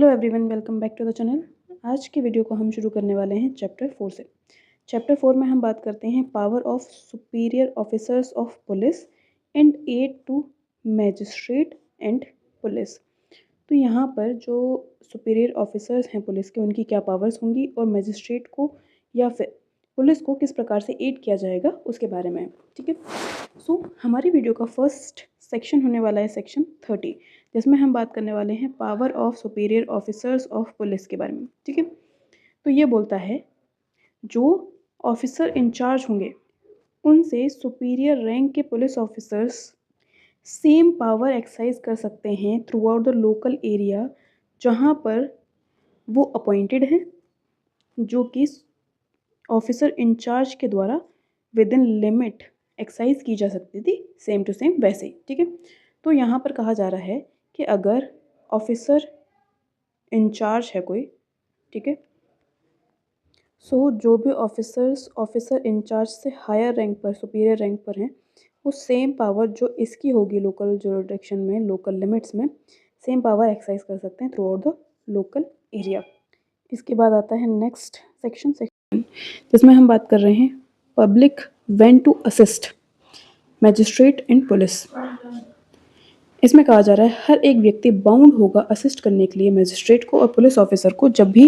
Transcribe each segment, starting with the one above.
Hello everyone, welcome back to the channel. आज की video को हम शुरू करने वाले हैं चैप्टर 4 से। चैप्टर 4 में हम बात करते हैं power of superior officers of police and aid to magistrate and police. तो यहाँ पर जो सुपीरियर ऑफिसर्स हैं पुलिस के, उनकी क्या पावर्स होंगी और मैजिस्ट्रेट को या फिर पुलिस को किस प्रकार से एड किया जाएगा उसके बारे में, ठीक है। सो हमारी वीडियो का फर्स्ट सेक्शन होने वाला है सेक्शन 30, जिसमें हम बात करने वाले हैं power of superior officers of police के बारे में, ठीक है। तो ये बोलता है जो ऑफिसर इंचार्ज होंगे उनसे सुपीरियर रैंक के police officers same power exercise कर सकते हैं through out the local area जहाँ पर वो अपॉइंटेड हैं, जो कि ऑफिसर इंचार्ज के द्वारा विद इन लिमिट एक्सरसाइज की जा सकती थी, सेम टू सेम वैसे ही, ठीक है। तो यहाँ पर कहा जा रहा है कि अगर ऑफिसर इंचार्ज है कोई, ठीक है, सो जो भी ऑफिसर इंचार्ज से हायर रैंक पर, सुपीरियर रैंक पर हैं, वो सेम पावर जो इसकी होगी लोकल जुरिडिक्शन में, लोकल लिमिट्स में सेम पावर एक्सरसाइज कर सकते हैं through out the local area. इसके बाद आता है नेक्स्ट सेक्शन जिसमें हम बात कर रहे हैं public when to assist magistrate and police. इसमें कहा जा रहा है हर एक व्यक्ति बाउंड होगा असिस्ट करने के लिए मैजिस्ट्रेट को और पुलिस ऑफिसर को जब भी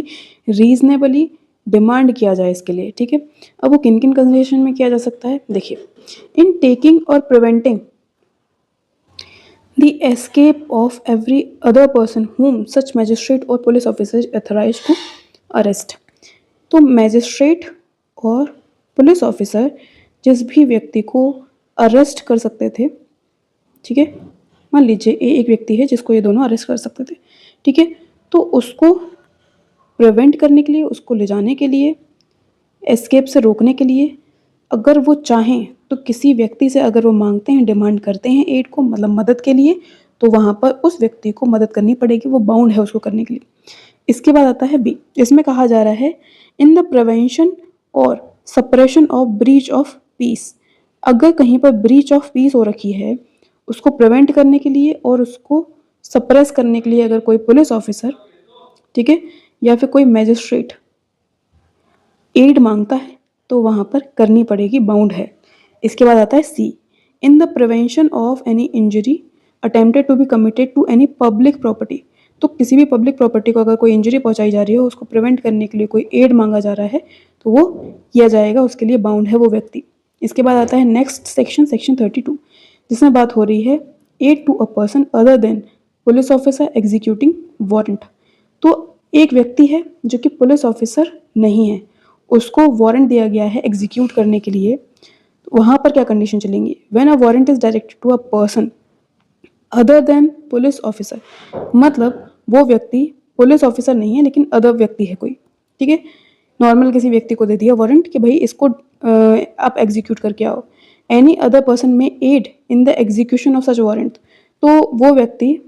रीजनेबली डिमांड किया जाए इसके लिए, ठीक है। अब वो किन किन कंडीशन में किया जा सकता है, देखिए, इन टेकिंग और preventing the escape of every other person whom such magistrate और police officer authorise to arrest. तो मैजिस्ट्रेट और पुलिस ऑफिसर जिस भी व्यक्ति को अरेस्ट कर सकते थे, ठीक है, मान लीजिए एक व्यक्ति है जिसको ये दोनों अरेस्ट कर सकते थे, ठीक है, तो उसको प्रिवेंट करने के लिए, उसको ले जाने के लिए, एस्केप से रोकने के लिए अगर वो चाहें तो किसी व्यक्ति से अगर वो मांगते हैं, डिमांड करते हैं एड को, मतलब मदद के लिए, तो वहाँ पर उस व्यक्ति को मदद करनी पड़ेगी, वो बाउंड है उसको करने के लिए। इसके बाद आता है बी, इसमें कहा जा रहा है इन द प्रिवेंशन और suppression of breach of peace. अगर कहीं पर ब्रीच ऑफ पीस हो रखी है, उसको प्रिवेंट करने के लिए और उसको सप्रेस करने के लिए अगर कोई पुलिस ऑफिसर, ठीक है, या फिर कोई मैजिस्ट्रेट एड मांगता है तो वहाँ पर करनी पड़ेगी, बाउंड है। इसके बाद आता है C, in the prevention of any injury attempted to be committed to any public property. तो किसी भी पब्लिक प्रॉपर्टी को अगर कोई इंजरी पहुंचाई जा रही है, उसको प्रिवेंट करने के लिए कोई एड मांगा जा रहा है तो वो किया जाएगा, उसके लिए बाउंड है वो व्यक्ति। इसके बाद आता है नेक्स्ट सेक्शन 32, जिसमें बात हो रही है aid to a person other than police officer executing warrant. तो एक व्यक्ति है जो कि पुलिस ऑफिसर नहीं है, उसको वारंट दिया गया है एग्जीक्यूट करने के लिए, तो वहाँ पर क्या कंडीशन चलेंगी, when a warrant is directed to a person other than police officer, मतलब वो व्यक्ति पुलिस ऑफिसर नहीं है लेकिन अदर व्यक्ति है कोई, ठीक है, नॉर्मल किसी व्यक्ति को दे दिया वारंट कि भाई इसको आप एग्जीक्यूट करके आओ, any other person may aid in the execution of such warrant, तो वो व्यक्ति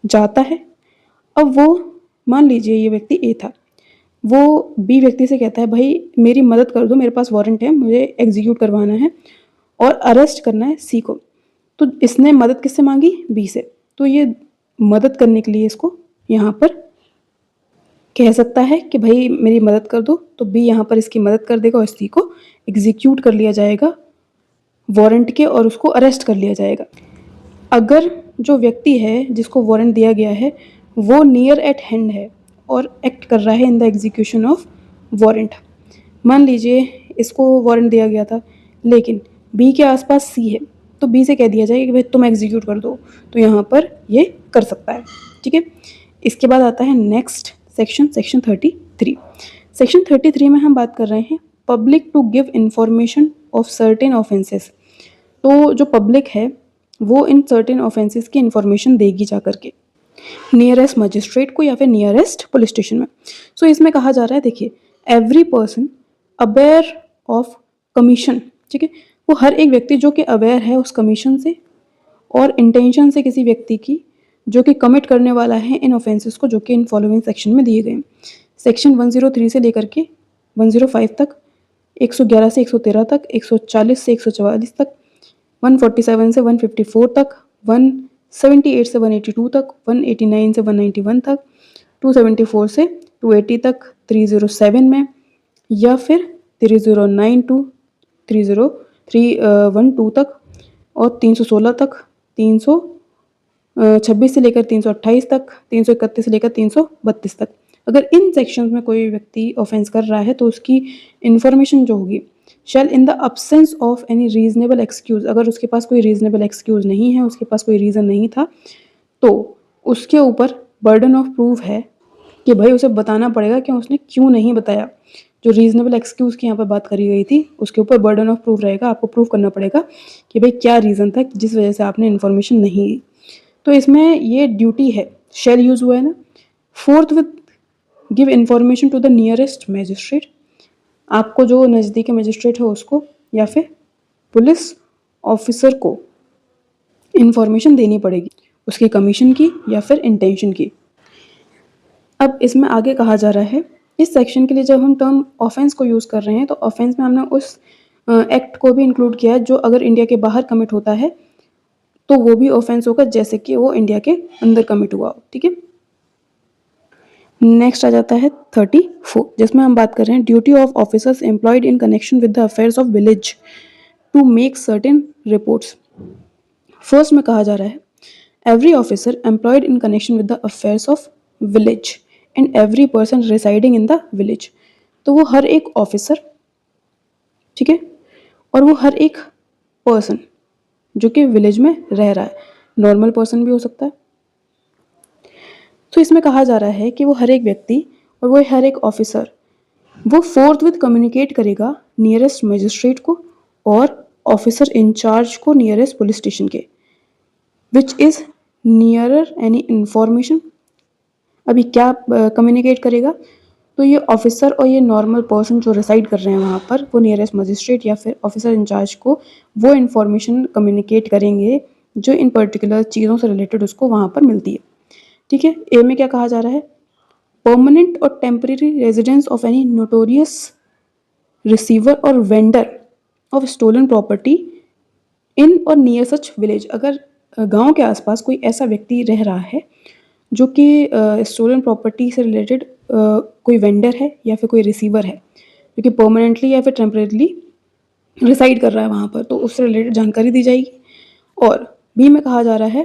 जाता है। अब वो, मान लीजिए ये व्यक्ति ए था, वो बी व्यक्ति से कहता है भाई मेरी मदद कर दो, मेरे पास वारंट है, मुझे एग्जीक्यूट करवाना है और अरेस्ट करना है सी को। तो इसने मदद किससे मांगी, बी से, तो ये मदद करने के लिए इसको यहाँ पर कह सकता है कि भाई मेरी मदद कर दो, तो बी यहाँ पर इसकी मदद कर देगा और सी को एग्जीक्यूट कर लिया जाएगा वारंट के और उसको अरेस्ट कर लिया जाएगा। अगर जो व्यक्ति है जिसको वारंट दिया गया है वो नियर एट हैंड है और एक्ट कर रहा है इन द एग्जीक्यूशन ऑफ वारंट, मान लीजिए इसको वारंट दिया गया था लेकिन बी के आसपास सी है, तो बी से कह दिया जाएगा कि भाई तुम एग्जीक्यूट कर दो, तो यहाँ पर ये कर सकता है, ठीक है। इसके बाद आता है नेक्स्ट सेक्शन 33। सेक्शन 33 में हम बात कर रहे हैं public to give information of certain offences. तो जो पब्लिक है वो इन सर्टेन ऑफेंसेस की इंफॉर्मेशन देगी जा करके नियरेस्ट मजिस्ट्रेट को या फिर नियरेस्ट पुलिस स्टेशन में। सो इसमें कहा जा रहा है, देखिए, every person aware of commission, ठीक है, वो हर एक व्यक्ति जो कि अवेयर है उस कमीशन से और इंटेंशन से किसी व्यक्ति की जो कि कमिट करने वाला है इन ऑफेंसेस को, जो कि इन फॉलोइंग सेक्शन में दिए गए हैं। सेक्शन 103 से लेकर के 105 तक, 111 से 113 तक, 140 से 144 तक, 147 से 154 तक, 78 से 182 तक, 189 से 191 तक, 274 से 280 तक 307 में, या फिर 309 टू 30312 तक, और 316 तक, 326 से लेकर 328 तक, 331 से लेकर 332 तक। अगर इन सेक्शंस में कोई व्यक्ति ऑफेंस कर रहा है तो उसकी इंफॉर्मेशन जो होगी, shall in the absence of any reasonable excuse, अगर उसके पास कोई रीजनेबल एक्सक्यूज नहीं है, उसके पास कोई रीज़न नहीं था, तो उसके ऊपर बर्डन ऑफ प्रूफ है कि भाई उसे बताना पड़ेगा कि उसने क्यों नहीं बताया। जो रीजनेबल एक्सक्यूज़ की यहाँ पर बात करी गई थी, उसके ऊपर बर्डन ऑफ प्रूफ रहेगा, आपको प्रूफ करना पड़ेगा कि भाई क्या रीज़न था जिस वजह से आपने इन्फॉर्मेशन नहीं दी। तो इसमें ये ड्यूटी है, शेल यूज़ हुआ है ना। Forthwith give information to the nearest magistrate, आपको जो नज़दीकी मैजिस्ट्रेट है उसको या फिर पुलिस ऑफिसर को इन्फॉर्मेशन देनी पड़ेगी, उसकी कमीशन की या फिर इंटेंशन की। अब इसमें आगे कहा जा रहा है, इस सेक्शन के लिए जब हम टर्म ऑफेंस को यूज़ कर रहे हैं तो ऑफेंस में हमने उस एक्ट को भी इंक्लूड किया है जो अगर इंडिया के बाहर कमिट होता है तो वो भी ऑफेंस होगा जैसे कि वो इंडिया के अंदर कमिट हुआ हो। ठीक है, नेक्स्ट आ जाता है 34, जिसमें हम बात कर रहे हैं duty of officers employed in connection with the affairs of village to make certain reports. First में कहा जा रहा है every officer employed in connection with the affairs of village and every person residing in the village. तो वो हर एक officer, ठीक है, और वो हर एक पर्सन जो कि विलेज में रह रहा है, नॉर्मल पर्सन भी हो सकता है। तो इसमें कहा जा रहा है कि वो हर एक व्यक्ति और वो हर एक ऑफिसर वो फोर्थ विथ कम्युनिकेट करेगा नियरेस्ट मजिस्ट्रेट को और ऑफिसर इंचार्ज को नियरेस्ट पुलिस स्टेशन के, which is nearer any information. अभी क्या कम्युनिकेट करेगा, तो ये ऑफिसर और ये नॉर्मल पर्सन जो रिसाइड कर रहे हैं वहाँ पर, वो नियरेस्ट मजिस्ट्रेट या फिर ऑफिसर इंचार्ज को वो इन्फॉर्मेशन कम्युनिकेट करेंगे जो इन पर्टिकुलर चीज़ों से रिलेटेड उसको वहाँ पर मिलती है। ठीक है, ए में क्या कहा जा रहा है, परमानेंट और temporary residence of any notorious receiver और vendor of stolen property in और नियर सच विलेज। अगर गांव के आसपास कोई ऐसा व्यक्ति रह रहा है जो कि स्टोलन प्रॉपर्टी से रिलेटेड कोई वेंडर है या फिर कोई रिसीवर है जो कि परमानेंटली या फिर टेम्परेरीली रिसाइड कर रहा है वहाँ पर, तो उससे रिलेटेड जानकारी दी जाएगी। और बी में कहा जा रहा है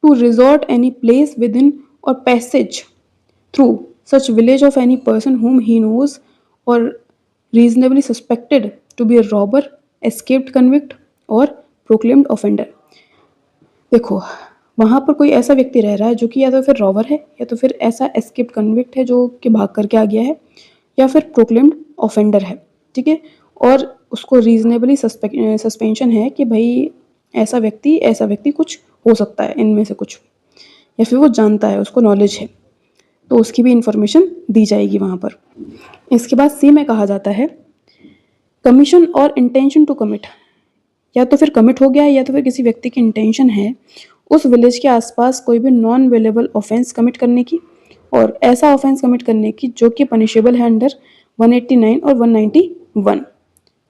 to resort any place within और passage through such village of any person whom he knows or reasonably suspected to be a robber, escaped convict और proclaimed offender। देखो, वहाँ पर कोई ऐसा व्यक्ति रह रहा है जो कि या तो फिर रॉबर है या तो फिर ऐसा एस्केप्ड कन्विक्ट है जो कि भाग करके आ गया है या फिर प्रोक्लेम्ड ऑफेंडर है। ठीक है, और उसको रीजनेबली सस्पेंशन है कि भाई ऐसा व्यक्ति कुछ हो सकता है इनमें से कुछ, या फिर वो जानता है, उसको नॉलेज है, तो उसकी भी इंफॉर्मेशन दी जाएगी वहाँ पर। इसके बाद सी में कहा जाता है कमीशन और इंटेंशन टू कमिट, या तो फिर कमिट हो गया है या तो फिर किसी व्यक्ति की इंटेंशन है उस विलेज के आसपास कोई भी नॉन वेलेबल ऑफेंस कमिट करने की, और ऐसा ऑफेंस कमिट करने की जो कि पनिशेबल है अंडर 189 और 191,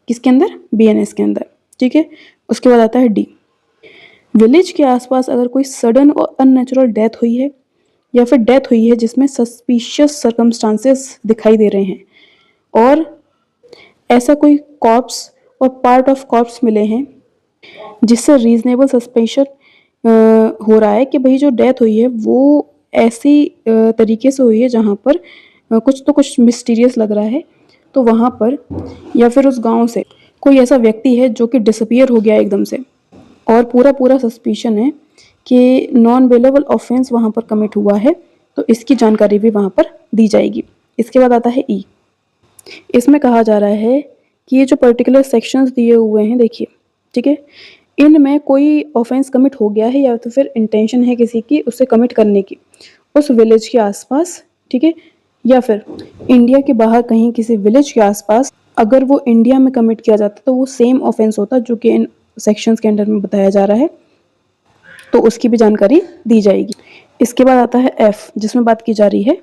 किसके अंदर, बीएनएस के अंदर। ठीक है, उसके बाद आता है डी, विलेज के आसपास अगर कोई सडन और अननेचुरल डेथ हुई है या फिर डेथ हुई है जिसमें सस्पिशियस सर्कमस्टांसेस दिखाई दे रहे हैं और ऐसा कोई कॉर्प्स और पार्ट ऑफ कॉर्प्स मिले हैं जिससे रीजनेबल सस्पेंशन हो रहा है कि भाई जो डेथ हुई है वो ऐसी तरीके से हुई है जहाँ पर कुछ मिस्टीरियस लग रहा है, तो वहाँ पर या फिर उस गांव से कोई ऐसा व्यक्ति है जो कि डिसअपियर हो गया एकदम से और पूरा सस्पिशन है कि नॉन वेलेबल ऑफेंस वहाँ पर कमिट हुआ है, तो इसकी जानकारी भी वहाँ पर दी जाएगी। इसके बाद आता है ई, इसमें कहा जा रहा है कि ये जो पर्टिकुलर सेक्शंस दिए हुए हैं, देखिए, ठीक है, इनमें कोई ऑफेंस कमिट हो गया है या तो फिर इंटेंशन है किसी की उससे कमिट करने की उस विलेज के आसपास, ठीक है, या फिर इंडिया के बाहर कहीं किसी विलेज के आसपास, अगर वो इंडिया में कमिट किया जाता तो वो सेम ऑफेंस होता जो कि इन सेक्शंस के अंडर में बताया जा रहा है, तो उसकी भी जानकारी दी जाएगी। इसके बाद आता है एफ, जिसमें बात की जा रही है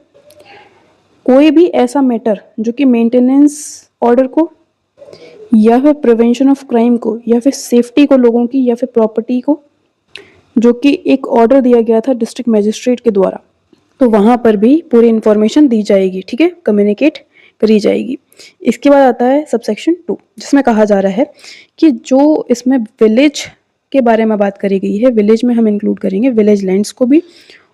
कोई भी ऐसा मैटर जो कि मेंटेनेंस ऑर्डर को या फिर प्रिवेंशन ऑफ क्राइम को या फिर सेफ्टी को लोगों की या फिर प्रॉपर्टी को जो कि एक ऑर्डर दिया गया था डिस्ट्रिक्ट मजिस्ट्रेट के द्वारा। तो वहाँ पर भी पूरी इन्फॉर्मेशन दी जाएगी, ठीक है, कम्युनिकेट करी जाएगी। इसके बाद आता है सबसेक्शन 2, जिसमें कहा जा रहा है कि जो इसमें विलेज के बारे में बात करी गई है, विलेज में हम इंक्लूड करेंगे विलेज लैंड्स को भी।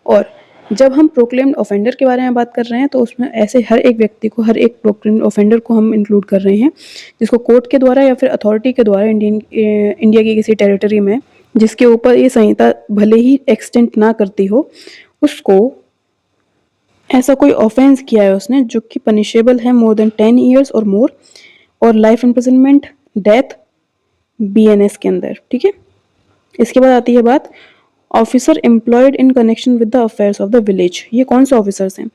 और जब हम प्रोक्लेम्ड ऑफेंडर के बारे में बात कर रहे हैं तो उसमें ऐसे हर एक व्यक्ति को, हर एक प्रोक्लेम्ड ऑफेंडर को हम इंक्लूड कर रहे हैं जिसको कोर्ट के द्वारा या फिर अथॉरिटी के द्वारा इंडिया की किसी टेरिटरी में जिसके ऊपर ये संहिता भले ही एक्सटेंड ना करती हो, उसको ऐसा कोई ऑफेंस किया है उसने जो कि पनिशेबल है मोर देन 10 ईयर्स और मोर, और लाइफ इम्प्रिजनमेंट, डेथ, बीएनएस के अंदर, ठीक है। इसके बाद आती है बात officer employed in connection with the affairs of the village. ये कौन से ऑफिसर्स हैं?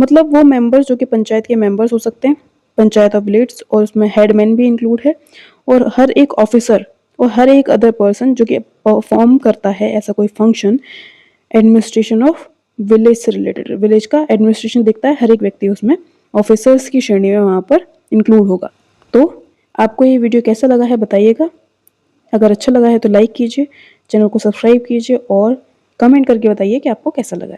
मतलब वो मेंबर्स जो कि पंचायत के मेंबर्स हो सकते हैं, पंचायत ऑफ विलेज, और उसमें हेडमैन भी इंक्लूड है, और हर एक ऑफिसर और हर एक अदर पर्सन जो कि परफॉर्म करता है ऐसा कोई फंक्शन एडमिनिस्ट्रेशन ऑफ विलेज से रिलेटेड, विलेज का एडमिनिस्ट्रेशन देखता है, हर एक व्यक्ति उसमें ऑफिसर्स की श्रेणी में वहाँ पर इंक्लूड होगा। तो आपको ये वीडियो कैसा लगा है बताइएगा। अगर अच्छा लगा है तो लाइक कीजिए, चैनल को सब्सक्राइब कीजिए और कमेंट करके बताइए कि आपको कैसा लगा।